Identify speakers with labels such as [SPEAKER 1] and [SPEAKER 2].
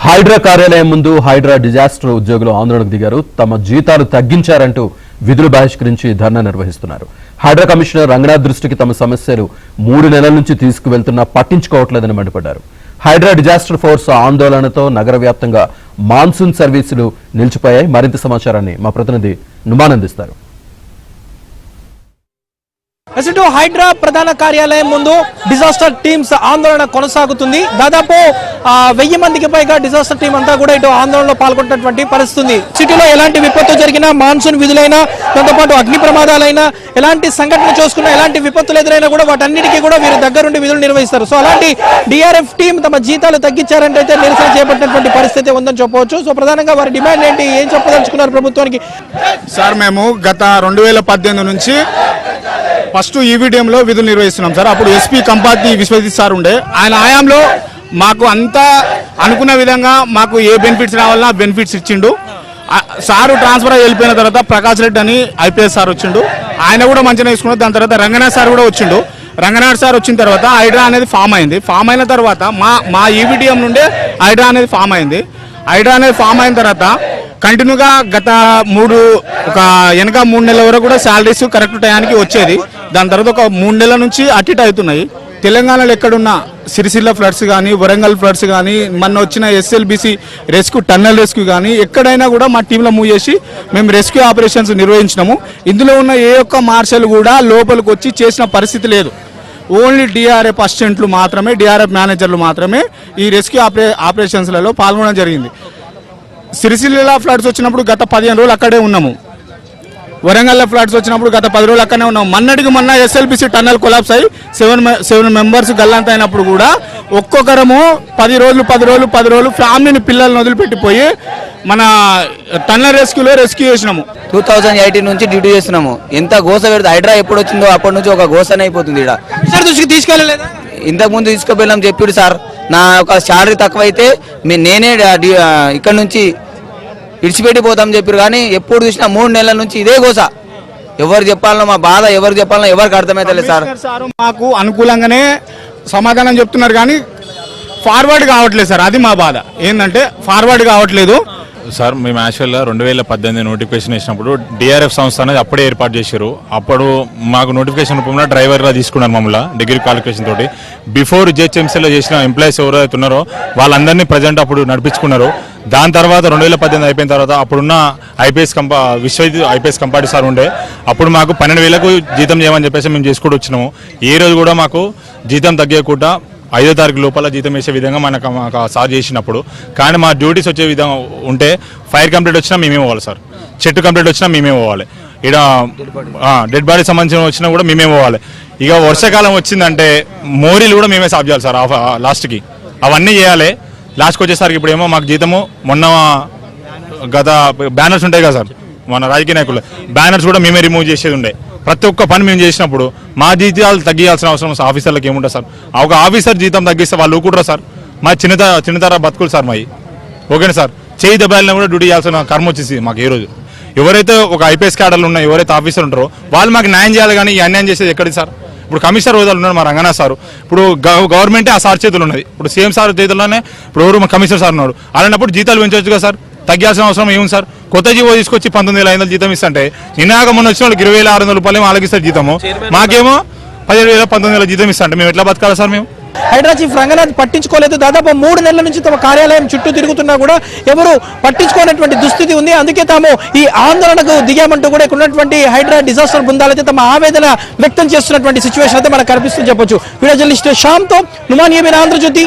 [SPEAKER 1] హైడ్రా కార్యాలయం ముందు హైడ్రా డిజాస్టర్ ఉద్యోగులు ఆందోళనకు దిగారు. తమ జీతాలు తగ్గించారంటూ విధులు బహిష్కరించి ధర్నా నిర్వహిస్తున్నారు. హైడ్రా కమిషనర్ రంగనాథ్ దృష్టికి తమ సమస్యలు 3 నెలల నుంచి తీసుకువెళ్తున్నా పట్టించుకోవట్లేదని మండిపడ్డారు. హైడ్రా డిజాస్టర్ ఫోర్స్ ఆందోళనతో నగర వ్యాప్తంగా మాన్సూన్ సర్వీసులు నిలిచిపోయాయి. మరింత సమాచారాన్ని మా ప్రతినిధి నుమాన్ అందిస్తారు.
[SPEAKER 2] హైడ్రా ప్రధాన కార్యాలయం ముందు డిజాస్టర్ టీమ్స్ ఆందోళన కొనసాగుతుంది. దాదాపు 1000 మందికి పైగా డిజాస్టర్ టీం అంతా కూడా ఇటు ఆందోళనలో పాల్గొన్నటువంటి పరిస్థితి. సిటీలో ఎలాంటి విపత్తు జరిగినా, మాన్సూన్ విధులైనా, దాంతోపాటు అగ్ని ప్రమాదాలైనా, ఎలాంటి సంఘటన చూసుకున్నా, ఎలాంటి విపత్తులు ఎదురైనా కూడా వాటన్నిటికీ కూడా వీరి దగ్గరుండి విధులు నిర్వహిస్తారు. సో అలాంటి డిఆర్ఎఫ్ టీం తమ జీతాలు తగ్గించారంటే అయితే నిరసన చేపట్టినటువంటి పరిస్థితి ఉందని చెప్పవచ్చు. సో ప్రధానంగా వారి డిమాండ్ ఏంటి, ఏం చెప్పదలుచుకున్నారు ప్రభుత్వానికి?
[SPEAKER 3] సార్, మేము గత 2018 నుంచి ఫస్ట్ ఈవీడీఎంలో విధులు నిర్వహిస్తున్నాం సార్. అప్పుడు ఎస్పీ కంపాతి విశ్వజిత్ సార్ ఉండే. ఆయన ఆయాంలో మాకు అంతా అనుకున్న విధంగా మాకు ఏ బెనిఫిట్స్ రావాలన్నా బెనిఫిట్స్ ఇచ్చిండు. సారు ట్రాన్స్ఫర్ అయ్యి వెళ్ళిపోయిన తర్వాత ప్రకాష్ రెడ్డి అని ఐపీఎస్ సార్ వచ్చిండు. ఆయన కూడా మంచిగా తీసుకున్నారు. దాని తర్వాత రంగనాథ్ సార్ కూడా వచ్చిండు. రంగనాథ్ సార్ వచ్చిన తర్వాత హైడ్రా అనేది ఫామ్ అయింది. ఫామ్ అయిన తర్వాత మా ఈవీడీఎం నుండే హైడ్రా అనేది ఫామ్ అయింది. హైడ్రా అనేది ఫామ్ అయిన తర్వాత కంటిన్యూగా గత వెనక 3 నెలల వరకు కూడా శాలరీస్ కరెక్ట్ టయానికి వచ్చేది. దాని తర్వాత ఒక 3 నెలల నుంచి అటు ఇటు అవుతున్నాయి. తెలంగాణలో ఎక్కడున్న సిరిసిల్ల ఫ్లడ్స్ కానీ, వరంగల్ ఫ్లడ్స్ కానీ, మొన్న వచ్చిన ఎస్ఎల్బిసి రెస్క్యూ, టన్నల్ రెస్క్యూ కానీ ఎక్కడైనా కూడా మా టీంలో మూవ్ చేసి మేము రెస్క్యూ ఆపరేషన్స్ నిర్వహించినాము. ఇందులో ఉన్న ఏ ఒక్క మార్షల్ కూడా లోపలికి వచ్చి చేసిన పరిస్థితి లేదు. ఓన్లీ డిఆర్ఎఫ్ అసిస్టెంట్లు మాత్రమే, డిఆర్ఎఫ్ మేనేజర్లు మాత్రమే ఈ రెస్క్యూ ఆపరేషన్స్లలో పాల్గొనడం జరిగింది. సిరిసిల్ల ఫ్లడ్స్ వచ్చినప్పుడు గత 15 రోజులు అక్కడే ఉన్నాము. వరంగల్ ఫ్లడ్స్ వచ్చినప్పుడు గత 10 రోజులు అక్కడనే ఉన్నాము. మొన్న ఎస్ఎల్బిసి టన్నల్ కొలాప్స్ అయ్యి 7 మెంబర్స్ గల్లంత అయినప్పుడు కూడా ఒక్కొక్కరము 10 రోజులు ఫ్యామిలీని, పిల్లల్ని వదిలిపెట్టిపోయి మన టన్నల్ రెస్క్యూ చేసినాము.
[SPEAKER 4] 2018 నుంచి డ్యూటీ చేస్తున్నాము. ఎంత గోస పెడితే హైడ్రా ఎప్పుడు వచ్చిందో అప్పటి నుంచి ఒక గోసనే అయిపోతుంది.
[SPEAKER 2] ఇక్కడ తీసుకెళ్ళలేదా?
[SPEAKER 4] ఇంతకు ముందు తీసుకుపోయినాం చెప్పాడు సార్. నా ఒక శాలరీ తక్కువైతే నేనే ఇక్కడ నుంచి ఇడిచిపెట్టిపోతాం చెప్పారు. కానీ ఎప్పుడు చూసినా 3 నెలల నుంచి ఇదే గోస. ఎవరు చెప్పాలనో మా బాధ, ఎవరికి చెప్పాలనో ఎవరికి అర్థమైతలేదు సార్.
[SPEAKER 3] మాకు అనుకూలంగానే సమాధానం చెప్తున్నారు కానీ ఫార్వర్డ్ కావట్లేదు సార్. అది మా బాధ. ఏంటంటే ఫార్వర్డ్ కావట్లేదు
[SPEAKER 5] సార్. మేము యాక్చువల్గా 2018 నోటిఫికేషన్ ఇచ్చినప్పుడు డిఆర్ఎఫ్ సంస్థ అనేది అప్పుడే ఏర్పాటు చేశారు. అప్పుడు మాకు నోటిఫికేషన్ రూపంలో డ్రైవర్గా తీసుకున్నారు మమ్మల్ని, డిగ్రీ క్వాలిఫికేషన్ తోటి. బిఫోర్ జిహెచ్ఎంసీలో చేసిన ఎంప్లాయీస్ ఎవరైతే ఉన్నారో వాళ్ళందరినీ ప్రజెంట్ అప్పుడు నడిపించుకున్నారు. దాని తర్వాత 2018 అయిపోయిన తర్వాత అప్పుడున్న విశ్వవిద్యాలయ ఐపీఎస్ కంపాటి సార్ ఉండే. అప్పుడు మాకు 12,000కు జీతం చేయమని చెప్పేసి మేము చేసుకుంటూ వచ్చినాము. ఏ రోజు కూడా మాకు జీతం తగ్గకుండా 5వ తారీఖు లోపల జీతం వేసే విధంగా మాకు సార్ చేసినప్పుడు. కానీ మా డ్యూటీస్ వచ్చే విధంగా ఉంటే ఫైర్ కంప్లీట్ వచ్చినా మేమే పోవాలి సార్, చెట్టు కంప్లీట్ వచ్చినా మేమే పోవాలి, ఇక్కడ డెడ్ బాడీ సంబంధించిన వచ్చినా కూడా మేమే పోవాలి. ఇక వర్షాకాలం వచ్చిందంటే మోరీలు కూడా మేమే సాఫ్ చేయాలి సార్. లాస్ట్కి అవన్నీ చేయాలి. లాస్ట్కి వచ్చేసరికి ఇప్పుడు ఏమో మాకు జీతము మొన్న గత బ్యానర్స్ ఉంటాయి కదా సార్, మన రాజకీయ నాయకులు బ్యానర్స్ కూడా మేమే రిమూవ్ చేసేది ఉండే. ప్రతి ఒక్క పని మేము చేసినప్పుడు మా జీతాలు తగ్గియాల్సిన అవసరం ఆఫీసర్లకు ఏముంటుంది సార్? ఒక ఆఫీసర్ జీతం తగ్గిస్తే వాళ్ళు ఊరుకుంటారా సార్? మా చిన్నతర బతుకులు సార్ మావి. ఓకేనా సార్? చేయి దెబ్బలను కూడా డ్యూటీ చేయాల్సిన కర్మ వచ్చేసి మాకు. ఏ రోజు ఎవరైతే ఒక ఐపీఎస్ క్యాడర్లు ఉన్నాయో, ఎవరైతే ఆఫీసర్ ఉంటారో వాళ్ళు మాకు న్యాయం చేయాలి. కానీ ఈ అన్యాయం చేసేది ఎక్కడి సార్? ఇప్పుడు కమిషనర్ హోదాలు ఉన్నారు మా రంగనాథ్ సార్. ఇప్పుడు గవర్నమెంటే ఆ సార్ చేతులు ఉన్నది. ఇప్పుడు సీఎం సార్ చేతుల్లోనే ఇప్పుడు ఎవరు మా కమిషనర్ సార్ ఉన్నాడు. అలాంటప్పుడు జీతాలు పెంచవచ్చు కదా సార్? తగ్గాల్సిన అవసరం ఏముంది సార్? కొత్త జీవో తీసుకొచ్చి 19,500 జీతం ఇస్తుంటే నిన్నాక మొన్న వచ్చిన వాళ్ళకి 20,600 రూపాయలు ఆలకిస్తారు జీతము. మాకేమో 17,000 19,000 జీతం ఇస్తా అంటే మేము ఎట్లా బతకాలి సార్? మేము
[SPEAKER 2] హైడ్రా చీఫ్ రంగనాథ్ పట్టించుకోలేదు. దాదాపు 3 నెలల నుంచి తమ కార్యాలయం చుట్టూ తిరుగుతున్నా కూడా ఎవరు పట్టించుకోనటువంటి దుస్థితి ఉంది. అందుకే తాము ఈ ఆందోళనకు దిగామంటూ కూడా ఇక్కడ ఉన్నటువంటి హైడ్రా డిజాస్టర్ బృందాలైతే తమ ఆవేదన వ్యక్తం చేస్తున్నటువంటి సిచ్యువేషన్ అయితే మనకు కనిపిస్తుంది చెప్పొచ్చు. వీడియో జర్నలిస్ట్ శ్యామ్తో నుమాన్, ఆంధ్రజ్యోతి.